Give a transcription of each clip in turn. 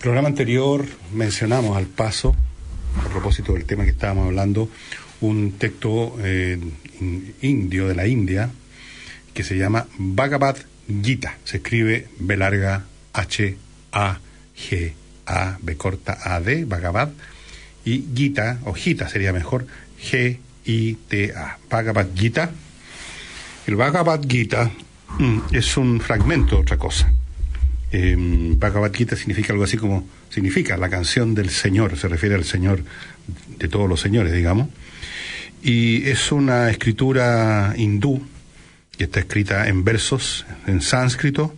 programa anterior mencionamos al paso, a propósito del tema que estábamos hablando, un texto indio de la India que se llama Bhagavad Gita. Se escribe B larga H A G A B corta A D, Bhagavad, y Gita, o Gita sería mejor, G I T A, Bhagavad Gita. El Bhagavad Gita es un fragmento de otra cosa. Bhagavad Gita significa algo así como, significa la canción del Señor, se refiere al Señor de todos los señores, digamos, y es una escritura hindú que está escrita en versos, en sánscrito,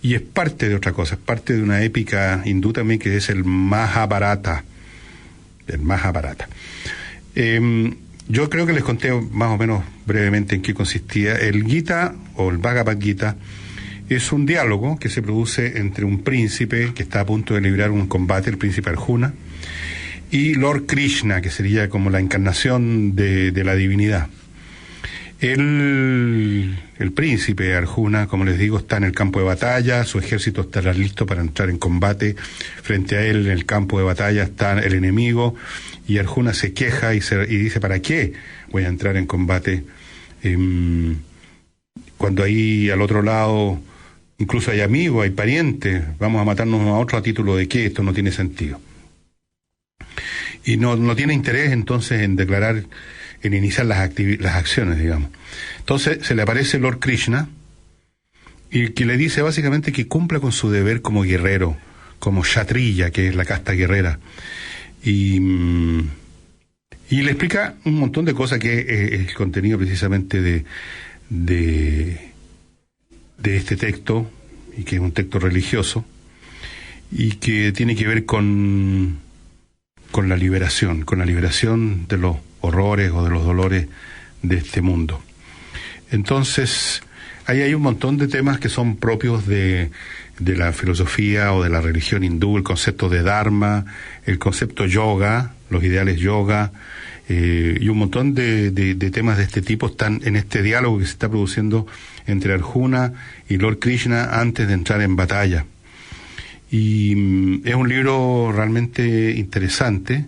y es parte de otra cosa, es parte de una épica hindú también que es el Mahabharata. El Mahabharata. Yo creo que les conté más o menos brevemente en qué consistía. El Gita, o el Bhagavad Gita, es un diálogo que se produce entre un príncipe que está a punto de librar un combate, el príncipe Arjuna, y Lord Krishna, que sería como la encarnación de la divinidad. El príncipe Arjuna, como les digo, está en el campo de batalla, su ejército estará listo para entrar en combate. Frente a él, en el campo de batalla, está el enemigo, y Arjuna se queja y dice, ¿para qué voy a entrar en combate? Cuando ahí al otro lado incluso hay amigos, hay parientes, vamos a matarnos uno a otro, ¿a título de qué? Esto no tiene sentido. Y no tiene interés entonces en declarar, en iniciar las acciones, digamos. Entonces se le aparece Lord Krishna y que le dice básicamente que cumpla con su deber como guerrero, como kshatriya, que es la casta guerrera. Y le explica un montón de cosas que es el contenido precisamente de este texto, y que es un texto religioso, y que tiene que ver con la liberación de los horrores o de los dolores de este mundo. Entonces, ahí hay un montón de temas que son propios de la filosofía o de la religión hindú, el concepto de dharma, el concepto yoga, los ideales yoga, y un montón de temas de este tipo están en este diálogo que se está produciendo entre Arjuna y Lord Krishna antes de entrar en batalla. Y es un libro realmente interesante.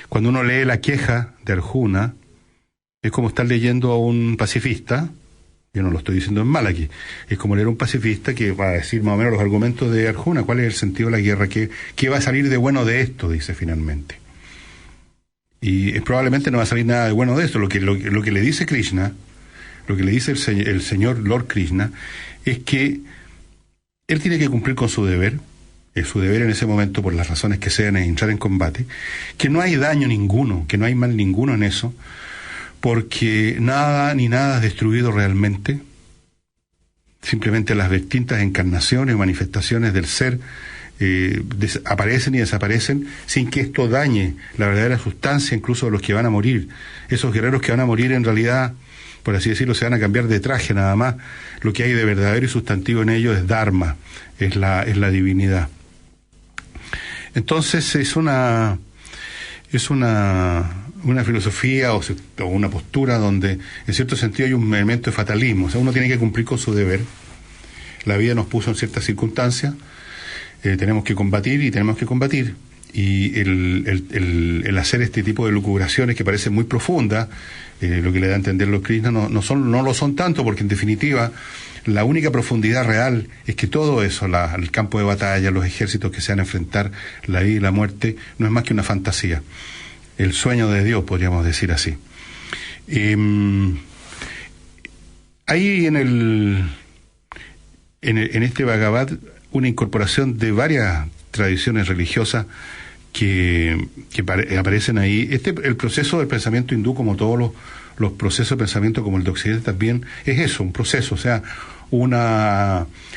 Cuando uno lee la queja de Arjuna, es como estar leyendo a un pacifista. Yo no lo estoy diciendo en mal aquí. Es como leer a un pacifista que va a decir más o menos los argumentos de Arjuna. ¿Cuál es el sentido de la guerra? ¿Qué va a salir de bueno de esto? Dice finalmente. Y probablemente no va a salir nada de bueno de esto. Lo que le dice Krishna, lo que le dice el señor Lord Krishna, es que él tiene que cumplir con su deber. Su deber en ese momento, por las razones que sean, es entrar en combate, que no hay daño ninguno, que no hay mal ninguno en eso, porque nada ni nada es destruido realmente. Simplemente las distintas encarnaciones o manifestaciones del ser aparecen y desaparecen sin que esto dañe la verdadera sustancia incluso de los que van a morir. Esos guerreros que van a morir en realidad, por así decirlo, se van a cambiar de traje nada más. Lo que hay de verdadero y sustantivo en ellos es Dharma, es la divinidad. Entonces es una filosofía o una postura donde en cierto sentido hay un elemento de fatalismo. O sea, uno tiene que cumplir con su deber. La vida nos puso en ciertas circunstancias, tenemos que combatir y tenemos que combatir. Y el hacer este tipo de lucubraciones que parecen muy profundas, lo que le da a entender los Krishna, no lo son tanto, porque en definitiva la única profundidad real es que todo eso, el campo de batalla, los ejércitos que se van a enfrentar, la vida y la muerte, no es más que una fantasía, el sueño de Dios, podríamos decir así. Hay en este Bhagavad una incorporación de varias tradiciones religiosas que aparecen ahí. El proceso del pensamiento hindú, como todos los procesos de pensamiento como el de Occidente también, es eso, un proceso. O sea,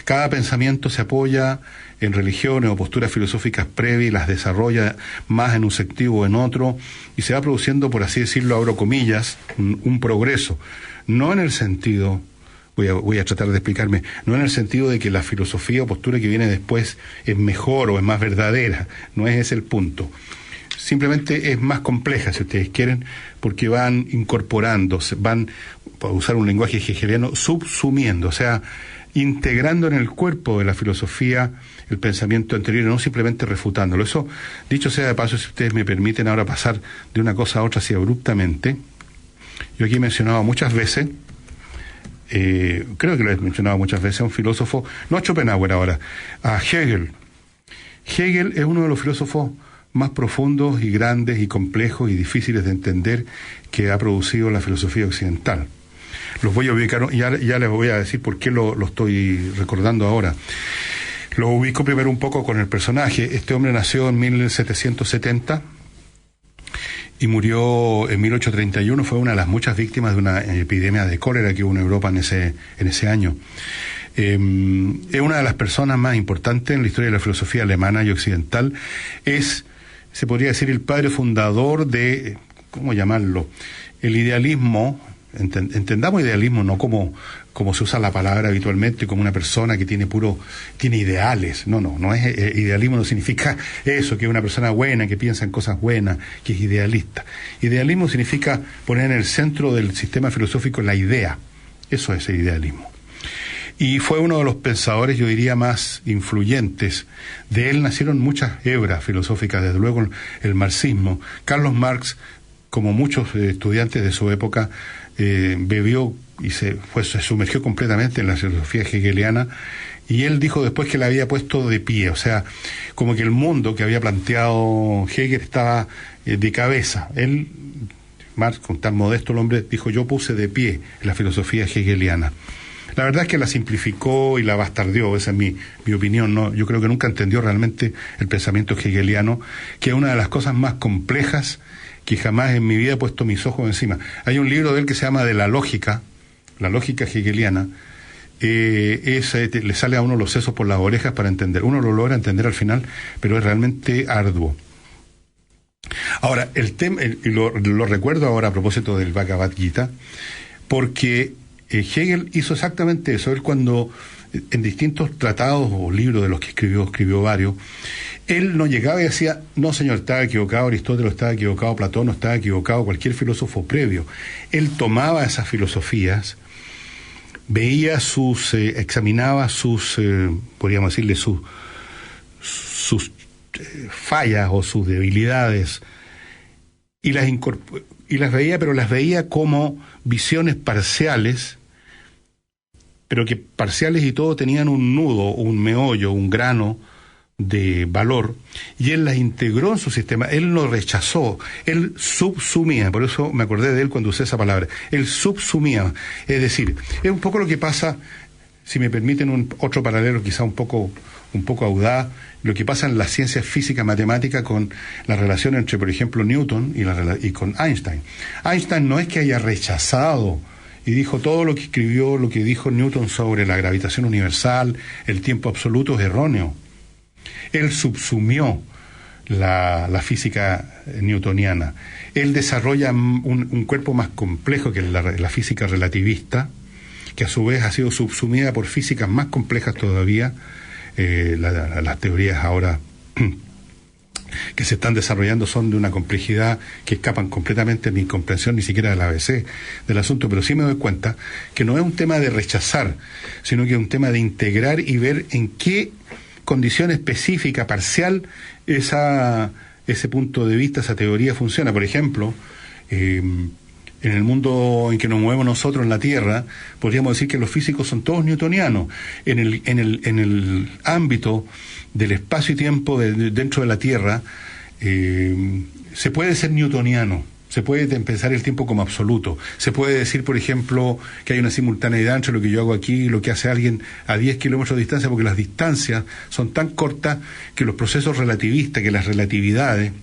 cada pensamiento se apoya en religiones o posturas filosóficas previas y las desarrolla más en un sentido o en otro, y se va produciendo, por así decirlo, abro comillas, un progreso. No en el sentido, voy a tratar de explicarme, no en el sentido de que la filosofía o postura que viene después es mejor o es más verdadera, no es ese el punto. Simplemente es más compleja, si ustedes quieren, porque van incorporando, van, para usar un lenguaje hegeliano, subsumiendo, o sea, integrando en el cuerpo de la filosofía el pensamiento anterior y no simplemente refutándolo. Eso, dicho sea de paso, si ustedes me permiten ahora pasar de una cosa a otra así abruptamente, yo aquí he mencionado muchas veces, creo que lo he mencionado muchas veces, a un filósofo, no a Schopenhauer ahora, a Hegel. Hegel es uno de los filósofos más profundos y grandes y complejos y difíciles de entender que ha producido la filosofía occidental. Los voy a ubicar, ya les voy a decir por qué lo estoy recordando ahora. Lo ubico primero un poco con el personaje. Este hombre nació en 1770 y murió en 1831. Fue una de las muchas víctimas de una epidemia de cólera que hubo en Europa en ese año. Es una de las personas más importantes en la historia de la filosofía alemana y occidental. Se podría decir, el padre fundador de, ¿cómo llamarlo?, el idealismo. Entendamos idealismo no como se usa la palabra habitualmente, como una persona que tiene ideales. No es idealismo, no significa eso, que es una persona buena, que piensa en cosas buenas, que es idealista. Idealismo significa poner en el centro del sistema filosófico la idea. Eso es el idealismo. Y fue uno de los pensadores, yo diría, más influyentes. De él nacieron muchas hebras filosóficas, desde luego el marxismo. Carlos Marx, como muchos estudiantes de su época, bebió y se sumergió completamente en la filosofía hegeliana, y él dijo después que la había puesto de pie, o sea, como que el mundo que había planteado Hegel estaba de cabeza. Él, Marx, con tan modesto el hombre, dijo: yo puse de pie la filosofía hegeliana. La verdad es que la simplificó y la bastardeó, esa es mi opinión, ¿no? Yo creo que nunca entendió realmente el pensamiento hegeliano, que es una de las cosas más complejas que jamás en mi vida he puesto mis ojos encima. Hay un libro de él que se llama De la lógica hegeliana. Le sale a uno los sesos por las orejas para entender. Uno lo logra entender al final, pero es realmente arduo. Ahora, el tema, y lo recuerdo ahora a propósito del Bhagavad Gita, porque Hegel hizo exactamente eso. Él, cuando en distintos tratados o libros de los que escribió varios, él no llegaba y decía: no, señor, estaba equivocado, Aristóteles estaba equivocado, Platón estaba equivocado, cualquier filósofo previo. Él tomaba esas filosofías, veía examinaba sus, podríamos decirle, sus fallas o sus debilidades, y las veía, pero las veía como visiones parciales, pero que parciales y todo tenían un nudo, un meollo, un grano de valor, y él las integró en su sistema. Él no rechazó, él subsumía. Por eso me acordé de él cuando usé esa palabra. Él subsumía, es decir, es un poco lo que pasa, si me permiten otro paralelo quizá un poco audaz, lo que pasa en la ciencia física matemática con la relación entre, por ejemplo, Newton y con Einstein. Einstein no es que haya rechazado y dijo todo lo que escribió, lo que dijo Newton sobre la gravitación universal, el tiempo absoluto, es erróneo. Él subsumió la física newtoniana. Él desarrolla un cuerpo más complejo que la física relativista, que a su vez ha sido subsumida por físicas más complejas todavía. Las teorías ahora que se están desarrollando son de una complejidad que escapan completamente de mi comprensión, ni siquiera del ABC del asunto, pero sí me doy cuenta que no es un tema de rechazar, sino que es un tema de integrar y ver en qué condición específica, parcial, ese punto de vista, esa teoría funciona. Por ejemplo, en el mundo en que nos movemos nosotros, en la Tierra, podríamos decir que los físicos son todos newtonianos. En el ámbito del espacio y tiempo dentro de la Tierra, se puede ser newtoniano. Se puede pensar el tiempo como absoluto. Se puede decir, por ejemplo, que hay una simultaneidad entre lo que yo hago aquí y lo que hace alguien a 10 kilómetros de distancia, porque las distancias son tan cortas que los procesos relativistas, que las relatividades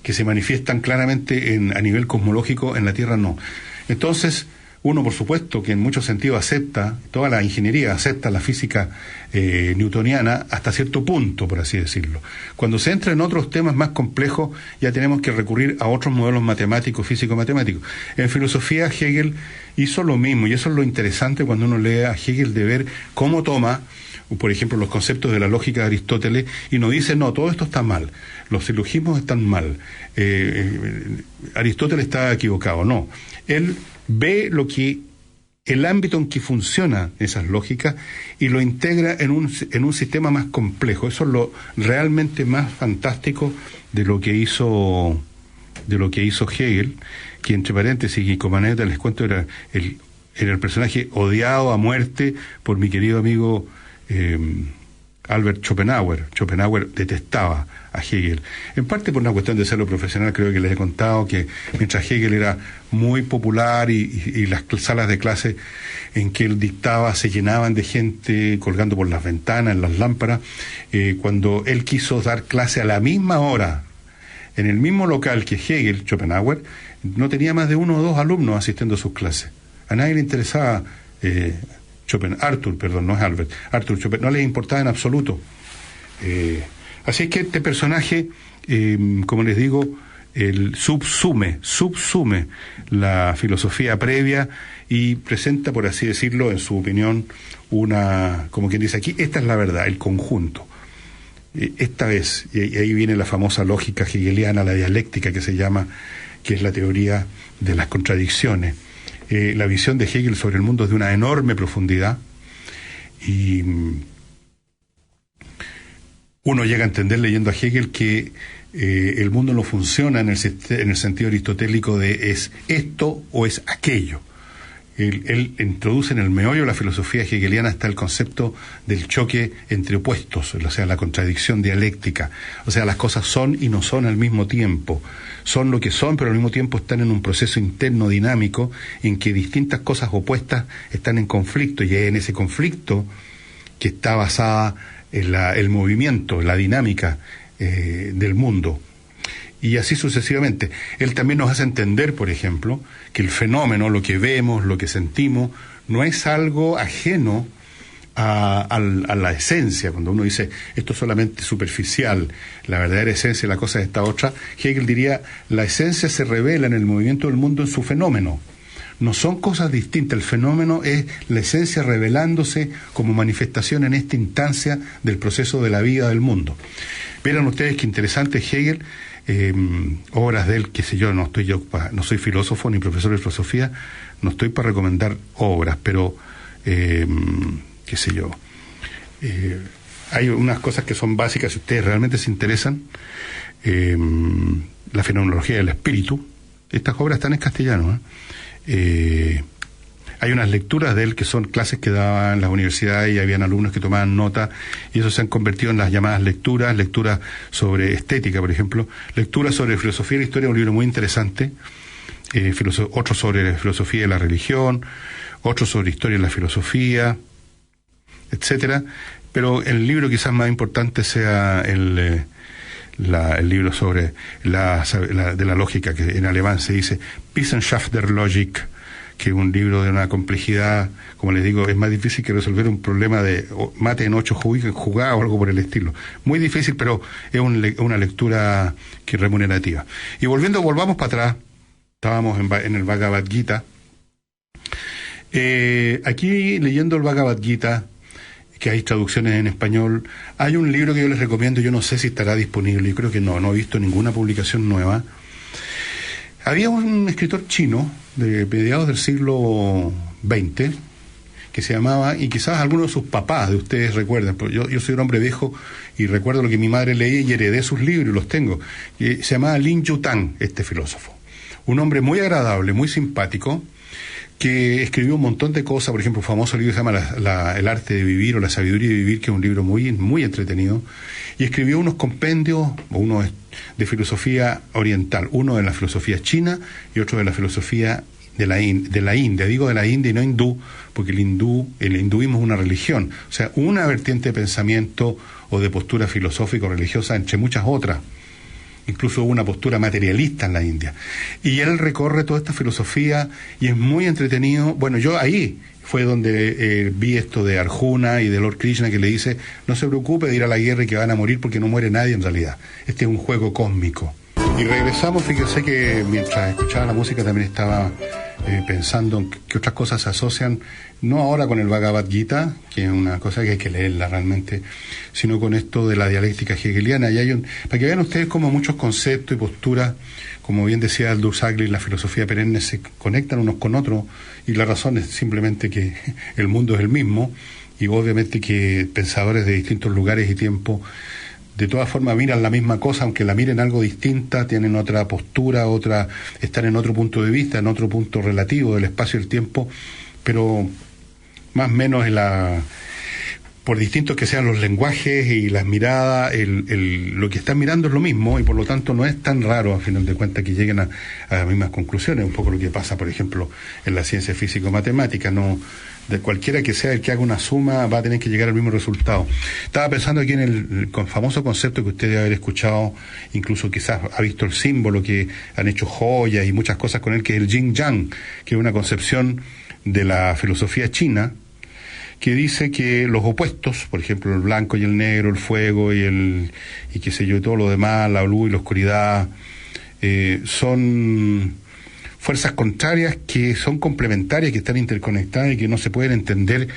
que se manifiestan claramente a nivel cosmológico en la Tierra no. Entonces, uno, por supuesto, que en muchos sentidos acepta, toda la ingeniería acepta la física newtoniana hasta cierto punto, por así decirlo. Cuando se entra en otros temas más complejos, ya tenemos que recurrir a otros modelos matemáticos, físico-matemáticos. En filosofía, Hegel hizo lo mismo, y eso es lo interesante cuando uno lee a Hegel, de ver cómo toma, por ejemplo, los conceptos de la lógica de Aristóteles, y nos dice: no, todo esto está mal, los silogismos están mal, Aristóteles está equivocado. No, él ve lo que el ámbito en que funcionan esas lógicas y lo integra en un sistema más complejo. Eso es lo realmente más fantástico de lo que hizo Hegel, que entre paréntesis y como anécdota les cuento era el personaje odiado a muerte por mi querido amigo Albert Schopenhauer. Schopenhauer detestaba a Hegel, en parte por una cuestión de serlo profesional. Creo que les he contado que mientras Hegel era muy popular y las salas de clase en que él dictaba se llenaban de gente colgando por las ventanas, en las lámparas, cuando él quiso dar clase a la misma hora, en el mismo local que Hegel, Schopenhauer, no tenía más de 1 o 2 alumnos asistiendo a sus clases. A nadie le interesaba Arthur Schopenhauer, no les importaba en absoluto. Así es que este personaje, como les digo, subsume la filosofía previa y presenta, por así decirlo, en su opinión, como quien dice aquí, esta es la verdad, el conjunto. Esta es, y ahí viene la famosa lógica hegeliana, la dialéctica que se llama, que es la teoría de las contradicciones. La visión de Hegel sobre el mundo es de una enorme profundidad y uno llega a entender leyendo a Hegel que el mundo no funciona en el sentido aristotélico de es esto o es aquello. Él introduce en el meollo de la filosofía hegeliana hasta el concepto del choque entre opuestos, o sea, la contradicción dialéctica. O sea, las cosas son y no son al mismo tiempo. Son lo que son, pero al mismo tiempo están en un proceso interno dinámico en que distintas cosas opuestas están en conflicto, y es en ese conflicto que está basada en el movimiento, la dinámica del mundo. Y así sucesivamente. Él también nos hace entender, por ejemplo, que el fenómeno, lo que vemos, lo que sentimos, no es algo ajeno a la esencia. Cuando uno dice, esto es solamente superficial, la verdadera esencia de la cosa es esta otra, Hegel diría, la esencia se revela en el movimiento del mundo en su fenómeno. No son cosas distintas, el fenómeno es la esencia revelándose como manifestación en esta instancia del proceso de la vida del mundo. Verán ustedes qué interesante Hegel. Obras de él, qué sé yo, no soy filósofo ni profesor de filosofía, no estoy para recomendar obras, pero qué sé yo, hay unas cosas que son básicas si ustedes realmente se interesan. La fenomenología del espíritu, estas obras están en castellano. Hay unas lecturas de él que son clases que daba en las universidades y habían alumnos que tomaban nota, y eso se han convertido en las llamadas lecturas sobre estética, por ejemplo, lecturas sobre filosofía y la historia, un libro muy interesante, otro sobre filosofía de la religión, otro sobre historia de la filosofía, etcétera. Pero el libro quizás más importante sea el libro sobre de la lógica, que en alemán se dice Wissenschaft der Logik, que es un libro de una complejidad, como les digo, es más difícil que resolver un problema de mate en 8 jugadas o algo por el estilo. Muy difícil, pero es una lectura que es remunerativa. Y volvamos para atrás, estábamos en el Bhagavad Gita. Aquí, leyendo el Bhagavad Gita, que hay traducciones en español, hay un libro que yo les recomiendo, yo no sé si estará disponible, yo creo que no he visto ninguna publicación nueva. Había un escritor chino de mediados del siglo XX que se llamaba, y quizás algunos de sus papás de ustedes recuerdan, pero yo soy un hombre viejo y recuerdo lo que mi madre leía y heredé sus libros y los tengo. Se llamaba Lin Yutang, este filósofo. Un hombre muy agradable, muy simpático, que escribió un montón de cosas. Por ejemplo, un famoso libro que se llama El arte de vivir o La sabiduría de vivir, que es un libro muy, muy entretenido, y escribió unos compendios, uno de filosofía oriental, uno de la filosofía china y otro de la filosofía de la India. Digo de la India y no hindú, porque el hinduismo es una religión, o sea, una vertiente de pensamiento o de postura filosófica o religiosa entre muchas otras. Incluso hubo una postura materialista en la India. Y él recorre toda esta filosofía y es muy entretenido. Bueno, yo ahí fue donde vi esto de Arjuna y de Lord Krishna, que le dice, no se preocupe de ir a la guerra y que van a morir, porque no muere nadie en realidad. Este es un juego cósmico. Y regresamos, fíjense que mientras escuchaba la música también estaba pensando en qué otras cosas se asocian, no ahora con el Bhagavad Gita, que es una cosa que hay que leerla realmente, sino con esto de la dialéctica hegeliana. Y para que vean ustedes cómo muchos conceptos y posturas, como bien decía Aldous Huxley, la filosofía perenne se conectan unos con otros, y la razón es simplemente que el mundo es el mismo, y obviamente que pensadores de distintos lugares y tiempos de todas formas miran la misma cosa, aunque la miren algo distinta, tienen otra postura, están en otro punto de vista, en otro punto relativo del espacio y el tiempo, pero más o menos por distintos que sean los lenguajes y las miradas, lo que están mirando es lo mismo, y por lo tanto no es tan raro, a final de cuentas, que lleguen a las mismas conclusiones. Un poco lo que pasa, por ejemplo, en la ciencia físico-matemática. No, de cualquiera que sea el que haga una suma va a tener que llegar al mismo resultado. Estaba pensando aquí en el famoso concepto que usted debe haber escuchado, incluso quizás ha visto el símbolo, que han hecho joyas y muchas cosas con él, que es el Yin Yang, que es una concepción de la filosofía china, que dice que los opuestos, por ejemplo el blanco y el negro, el fuego y qué sé yo, y todo lo demás, la luz y la oscuridad, son fuerzas contrarias que son complementarias, que están interconectadas y que no se pueden entender.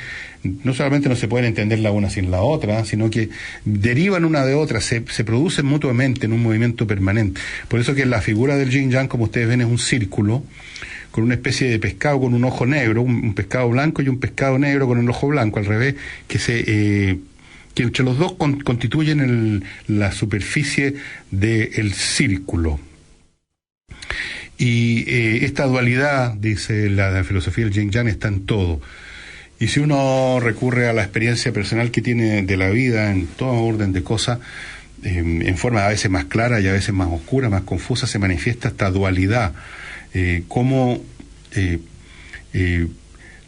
No solamente no se pueden entender la una sin la otra, sino que derivan una de otra, se producen mutuamente en un movimiento permanente. Por eso que la figura del Yin Yang, como ustedes ven, es un círculo con una especie de pescado con un ojo negro, un pescado blanco y un pescado negro con el ojo blanco, al revés, que entre los dos constituyen la superficie del círculo. Y esta dualidad, dice la filosofía del Yin Yang, está en todo. Y si uno recurre a la experiencia personal que tiene de la vida en todo orden de cosas, en forma a veces más clara y a veces más oscura, más confusa, se manifiesta esta dualidad. Cómo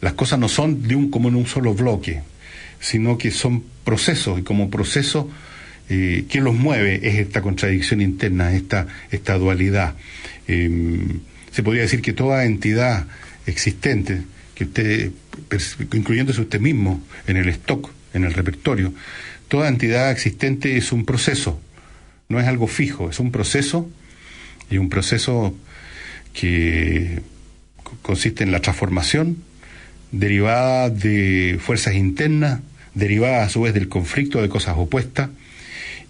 las cosas no son como en un solo bloque, sino que son procesos, y como proceso, ¿qué los mueve? Es esta contradicción interna, esta dualidad. Se podría decir que toda entidad existente, que usted, incluyéndose usted mismo en el stock, en el repertorio, toda entidad existente es un proceso, no es algo fijo, es un proceso, y un proceso que consiste en la transformación derivada de fuerzas internas, derivada a su vez del conflicto de cosas opuestas.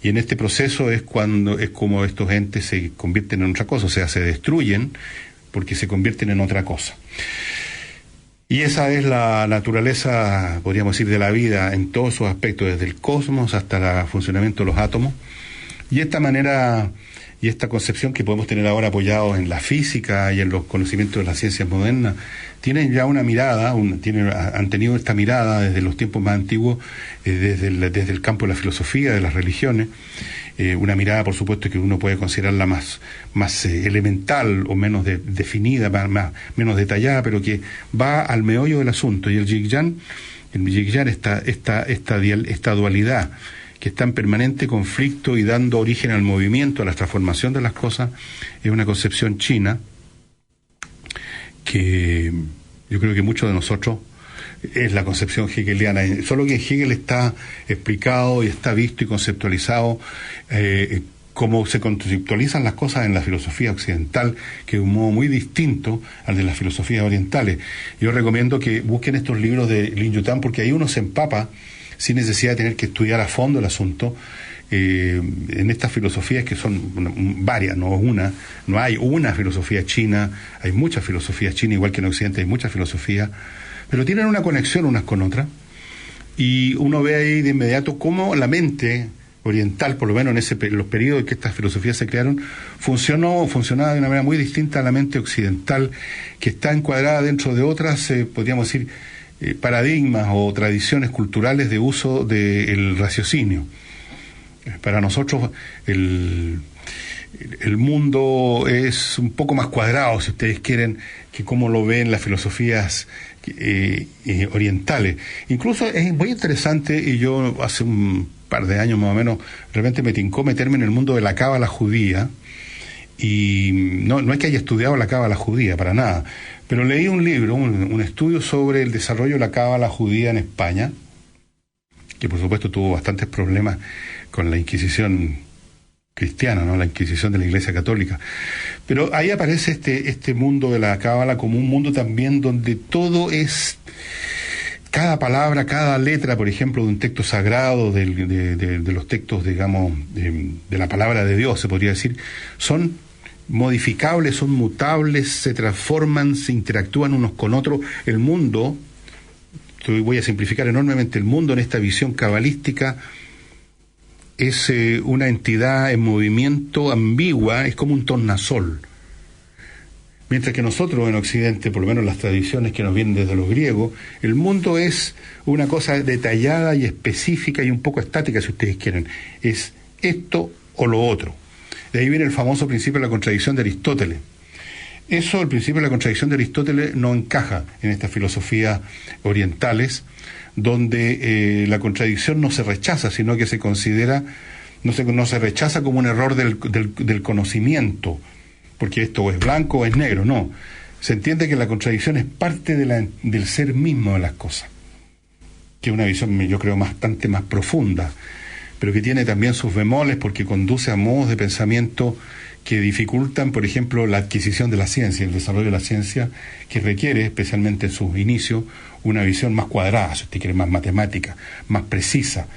Y en este proceso es como estos entes se convierten en otra cosa, o sea, se destruyen porque se convierten en otra cosa. Y esa es la naturaleza, podríamos decir, de la vida en todos sus aspectos, desde el cosmos hasta el funcionamiento de los átomos. Y esta manera y esta concepción que podemos tener ahora apoyados en la física y en los conocimientos de las ciencias modernas, tienen ya una mirada, han tenido esta mirada desde los tiempos más antiguos, desde el campo de la filosofía, de las religiones, una mirada, por supuesto, que uno puede considerarla más elemental o menos definida, menos detallada, pero que va al meollo del asunto. Y el Yin Yang, esta dualidad que está en permanente conflicto y dando origen al movimiento, a la transformación de las cosas, es una concepción china que yo creo que muchos de nosotros es la concepción hegeliana, solo que Hegel está explicado y está visto y conceptualizado cómo se conceptualizan las cosas en la filosofía occidental, que es un modo muy distinto al de las filosofías orientales. Yo recomiendo que busquen estos libros de Lin Yutang, porque ahí uno se empapa sin necesidad de tener que estudiar a fondo el asunto, en estas filosofías que son varias, no hay una filosofía china, hay muchas filosofías chinas, igual que en Occidente hay muchas filosofías, pero tienen una conexión unas con otras, y uno ve ahí de inmediato cómo la mente oriental, por lo menos en los periodos en que estas filosofías se crearon, funcionaba de una manera muy distinta a la mente occidental, que está encuadrada dentro de otras, podríamos decir, paradigmas o tradiciones culturales de uso del raciocinio. Para nosotros el mundo es un poco más cuadrado, si ustedes quieren, que como lo ven las filosofías orientales. Incluso es muy interesante, y yo hace un par de años más o menos, realmente me tincó meterme en el mundo de la cábala judía, y no es que haya estudiado la cábala judía, para nada, pero leí un libro, un estudio sobre el desarrollo de la cábala judía en España, que por supuesto tuvo bastantes problemas con la Inquisición cristiana, ¿no? La Inquisición de la Iglesia Católica. Pero ahí aparece este mundo de la Cábala como un mundo también donde todo es, cada palabra, cada letra, por ejemplo, de un texto sagrado, de los textos, digamos, de la palabra de Dios, se podría decir, son modificables, son mutables, se transforman, se interactúan unos con otros. El mundo, voy a simplificar enormemente, el mundo en esta visión cabalística es una entidad en movimiento ambigua, es como un tornasol. Mientras que nosotros en Occidente, por lo menos las tradiciones que nos vienen desde los griegos, el mundo es una cosa detallada y específica y un poco estática, si ustedes quieren. Es esto o lo otro. De ahí viene el famoso principio de la contradicción de Aristóteles. Eso, el principio de la contradicción de Aristóteles, no encaja en estas filosofías orientales, donde la contradicción no se rechaza, sino que se considera, no se rechaza como un error del conocimiento, porque esto es blanco o es negro, no. Se entiende que la contradicción es parte del ser mismo de las cosas, que es una visión, yo creo, bastante más profunda, pero que tiene también sus bemoles porque conduce a modos de pensamiento que dificultan, por ejemplo, la adquisición de la ciencia, el desarrollo de la ciencia, que requiere, especialmente en sus inicios, una visión más cuadrada, si usted quiere, más matemática, más precisa,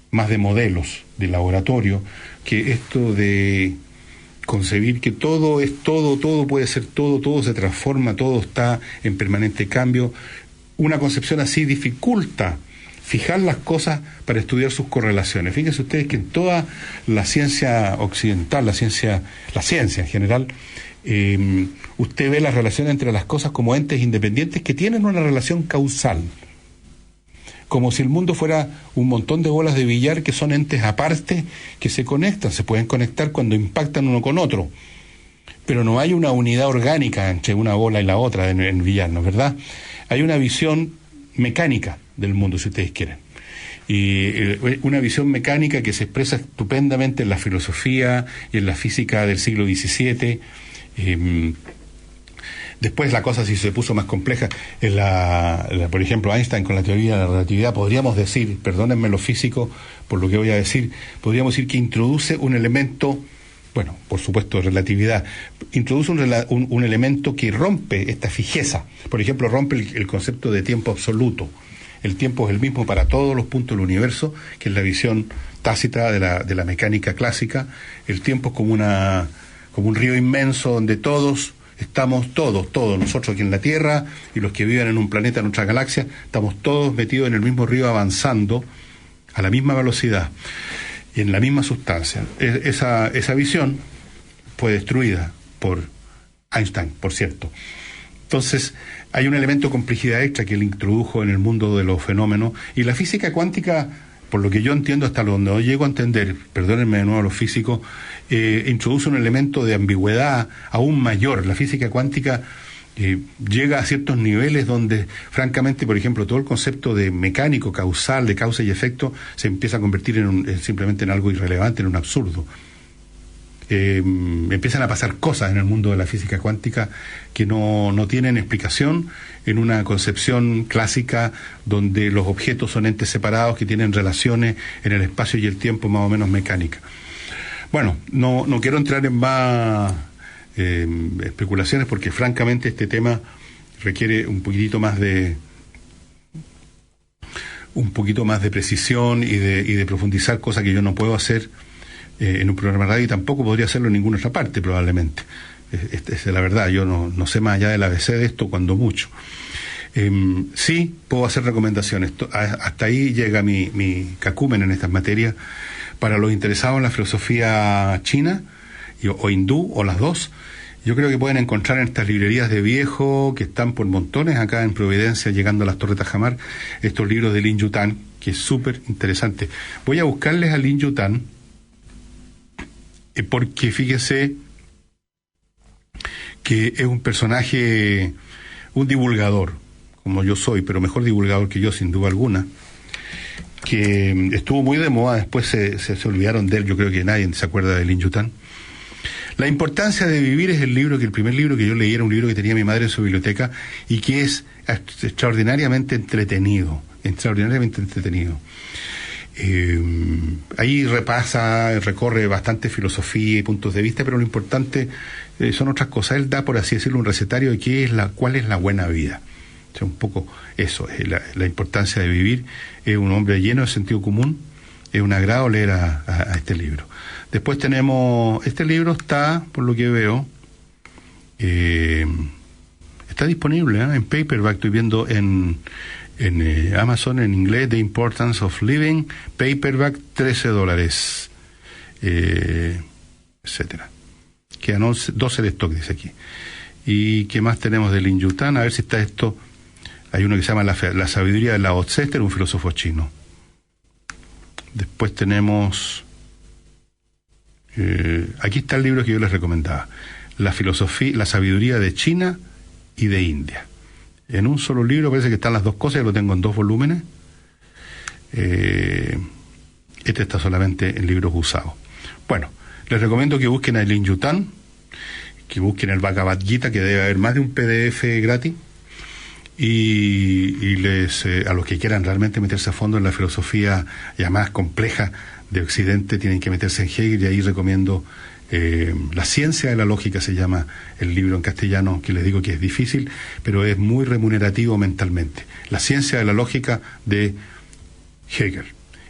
más de modelos de laboratorio, que esto de concebir que todo es todo, todo puede ser todo, todo se transforma, todo está en permanente cambio. Una concepción así dificulta fijar las cosas para estudiar sus correlaciones. Fíjense ustedes que en toda la ciencia occidental, la ciencia en general, usted ve la relación entre las cosas como entes independientes que tienen una relación causal. Como si el mundo fuera un montón de bolas de billar que son entes aparte que se conectan, se pueden conectar cuando impactan uno con otro. Pero no hay una unidad orgánica entre una bola y la otra en billar, ¿no es verdad? Hay una visión mecánica del mundo, si ustedes quieren. Y una visión mecánica que se expresa estupendamente en la filosofía y en la física del siglo XVII. Después la cosa sí se puso más compleja. Por ejemplo, Einstein con la teoría de la relatividad, podríamos decir, perdónenme los físicos por lo que voy a decir, podríamos decir que introduce un elemento, bueno, por supuesto, relatividad, introduce un elemento que rompe esta fijeza. Por ejemplo, rompe el concepto de tiempo absoluto. El tiempo es el mismo para todos los puntos del universo, que es la visión tácita de la mecánica clásica. El tiempo es como un río inmenso donde todos estamos, todos, nosotros aquí en la Tierra y los que viven en un planeta, en otra galaxia, estamos todos metidos en el mismo río avanzando a la misma velocidad y en la misma sustancia. Esa visión fue destruida por Einstein, por cierto. Entonces, hay un elemento de complejidad extra que él introdujo en el mundo de los fenómenos, y la física cuántica, por lo que yo entiendo, hasta donde no llego a entender, perdónenme de nuevo los físicos, introduce un elemento de ambigüedad aún mayor. La física cuántica llega a ciertos niveles donde, francamente, por ejemplo, todo el concepto de mecánico, causal, de causa y efecto, se empieza a convertir simplemente en algo irrelevante, en un absurdo. Empiezan a pasar cosas en el mundo de la física cuántica que no tienen explicación en una concepción clásica donde los objetos son entes separados que tienen relaciones en el espacio y el tiempo más o menos mecánicas. Bueno, no quiero entrar en más especulaciones porque francamente este tema requiere un poquito más de precisión y de profundizar, cosa que yo no puedo hacer en un programa de radio y tampoco podría hacerlo en ninguna otra parte probablemente. Esta es la verdad, yo no sé más allá del ABC de esto, cuando mucho. Sí puedo hacer recomendaciones, hasta ahí llega mi cacumen en estas materias. Para los interesados en la filosofía china o hindú, o las dos, yo creo que pueden encontrar en estas librerías de viejo que están por montones acá en Providencia, llegando a las Torres Tajamar, estos libros de Lin Yutang, que es súper interesante. Voy a buscarles a Lin Yutang porque fíjese que es un personaje, un divulgador, como yo soy, pero mejor divulgador que yo, sin duda alguna, que estuvo muy de moda, después se olvidaron de él, yo creo que nadie se acuerda de Lin Yutang. La importancia de vivir es el primer libro que yo leí, era un libro que tenía mi madre en su biblioteca y que es extraordinariamente entretenido. Ahí recorre bastante filosofía y puntos de vista, pero lo importante son otras cosas. Él da, por así decirlo, un recetario de cuál es la buena vida. O sea, un poco eso, es la importancia de vivir. Es un hombre lleno de sentido común. Es un agrado leer a este libro. Después tenemos, este libro está, por lo que veo, está disponible en paperback. Estoy viendo en Amazon en inglés, The Importance of Living, paperback, $13, etcétera. Quedan 12 de stock, dice aquí. ¿Y qué más tenemos de Lin Yutang? A ver si está esto. Hay uno que se llama La sabiduría de Lao Tse, un filósofo chino. Después tenemos, aquí está el libro que yo les recomendaba, La sabiduría de China y de India. En un solo libro parece que están las dos cosas, yo lo tengo en 2 volúmenes. Este está solamente en libros usados. Bueno, les recomiendo que busquen a Lin Yutang, que busquen el Bhagavad Gita, que debe haber más de un PDF gratis, y a los que quieran realmente meterse a fondo en la filosofía ya más compleja de Occidente, tienen que meterse en Hegel, y ahí recomiendo La ciencia de la lógica, se llama el libro en castellano, que les digo que es difícil, pero es muy remunerativo mentalmente. La ciencia de la lógica de Hegel.